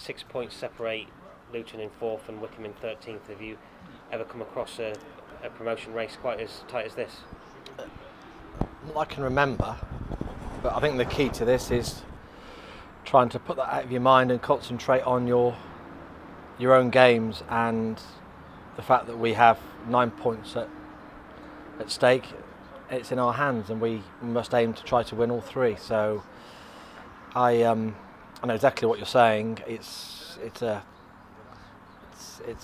6 points separate Luton in 4th and Wycombe in 13th. Have you ever come across a promotion race quite as tight as this? Not that I can remember, but I think the key to this is trying to put that out of your mind and concentrate on your own games, and the fact that we have 9 points at stake. It's in our hands, and we must aim to try to win all 3. So I know exactly what you're saying. It's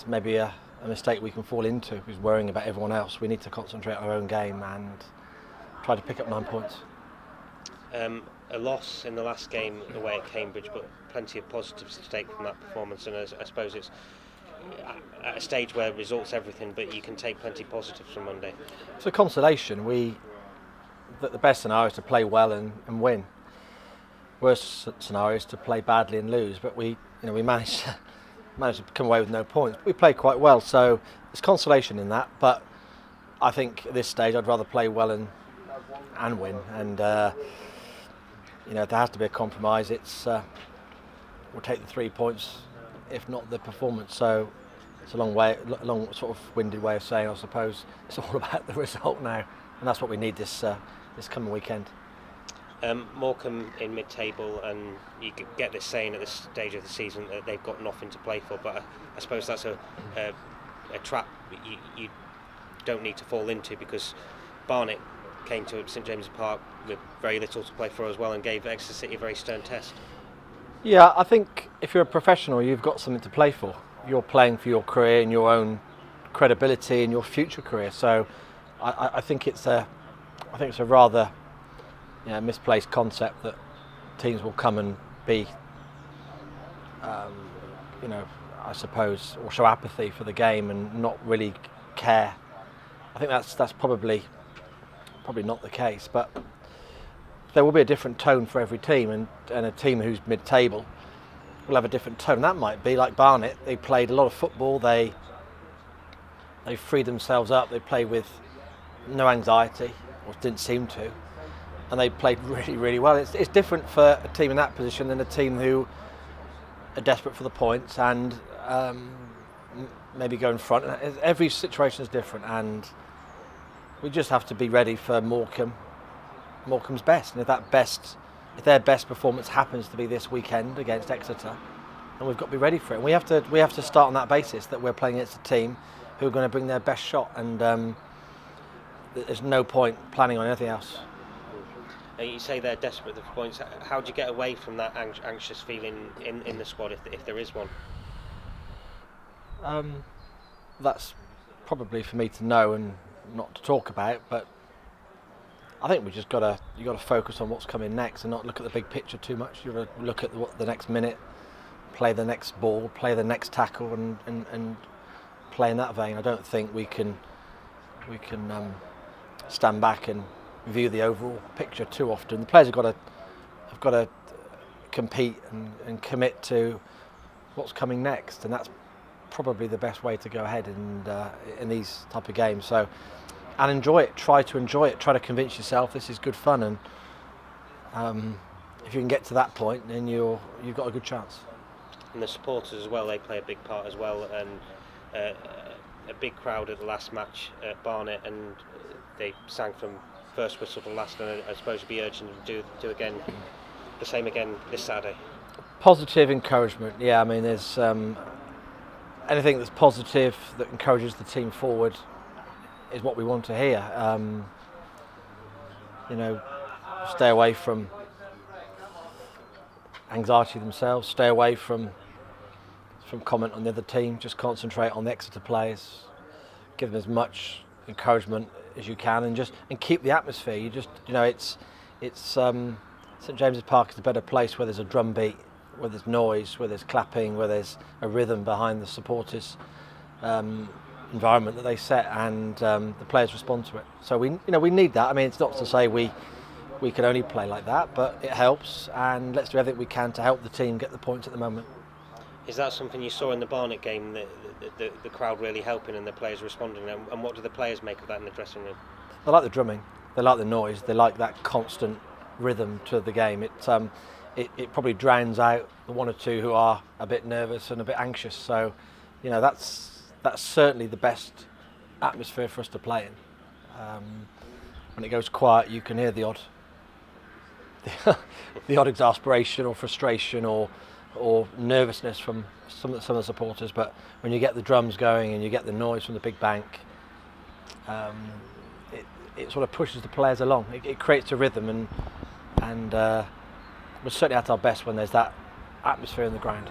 maybe a mistake we can fall into, is worrying about everyone else. We need to concentrate on our own game and try to pick up 9 points. A loss in the last game away at Cambridge, but plenty of positives to take from that performance, and I suppose it's at a stage where results everything, but you can take plenty of positives from Monday. It's a consolation. The best scenario is to play well and win. Worst scenario is to play badly and lose, but we managed to come away with no points. We played quite well, so there's consolation in that, but I think at this stage I'd rather play well and win, and if there has to be a compromise, we'll take the 3 points, if not the performance. So it's a long sort of winded way of saying, I suppose it's all about the result now, and that's what we need this coming weekend. Morecambe in mid-table, and you get this saying at this stage of the season that they've got nothing to play for, but I suppose that's a trap you don't need to fall into, because Barnet came to St James's Park with very little to play for as well and gave Exeter City a very stern test. Yeah, I think if you're a professional, you've got something to play for. You're playing for your career and your own credibility and your future career. So I think it's a rather misplaced concept that teams will come and be, I suppose, or show apathy for the game and not really care. I think that's probably not the case, but there will be a different tone for every team, and a team who's mid-table will have a different tone. That might be like Barnet. They played a lot of football. They freed themselves up. They played with no anxiety, or didn't seem to, and they played really, really well. It's different for a team in that position than a team who are desperate for the points and maybe go in front. Every situation is different, and we just have to be ready for Morecambe's best. And if their best performance happens to be this weekend against Exeter, then we've got to be ready for it. And we have to start on that basis, that we're playing against a team who are going to bring their best shot, and there's no point planning on anything else. You say they're desperate for points. How do you get away from that anxious feeling in the squad, if there is one? That's probably for me to know and not to talk about, but I think you got to focus on what's coming next and not look at the big picture too much. You got to look at the next minute, play the next ball, play the next tackle, and play in that vein. I don't think we can stand back and view the overall picture too often. The players have got to compete and commit to what's coming next, and that's probably the best way to go ahead in these type of games. So, and enjoy it. Try to enjoy it. Try to convince yourself this is good fun, and if you can get to that point, then you've got a good chance. And the supporters as well, they play a big part as well, and a big crowd at the last match at Barnet, and they sang from first whistle to last, and I suppose you'd be urging them to do again, the same again this Saturday. Positive encouragement, yeah. I mean, there's anything that's positive that encourages the team forward is what we want to hear. Stay away from anxiety themselves, stay away from comment on the other team, just concentrate on the Exeter players, give them as much encouragement as you can, and keep the atmosphere. It's St James's Park is a better place where there's a drum beat, where there's noise, where there's clapping, where there's a rhythm behind the supporters' environment that they set, and the players respond to it. So we need that. I mean, it's not to say we can only play like that, but it helps, and let's do everything we can to help the team get the points at the moment. Is that something you saw in the Barnet game, the crowd really helping and the players responding, and what do the players make of that in the dressing room? They like the drumming, they like the noise, they like that constant rhythm to the game. it probably drowns out the one or two who are a bit nervous and a bit anxious. So, you know, that's certainly the best atmosphere for us to play in. When it goes quiet, you can hear the odd exasperation or frustration or nervousness from some of the supporters. But when you get the drums going and you get the noise from the big bank, it sort of pushes the players along. It creates a rhythm, and we're certainly at our best when there's that atmosphere in the ground.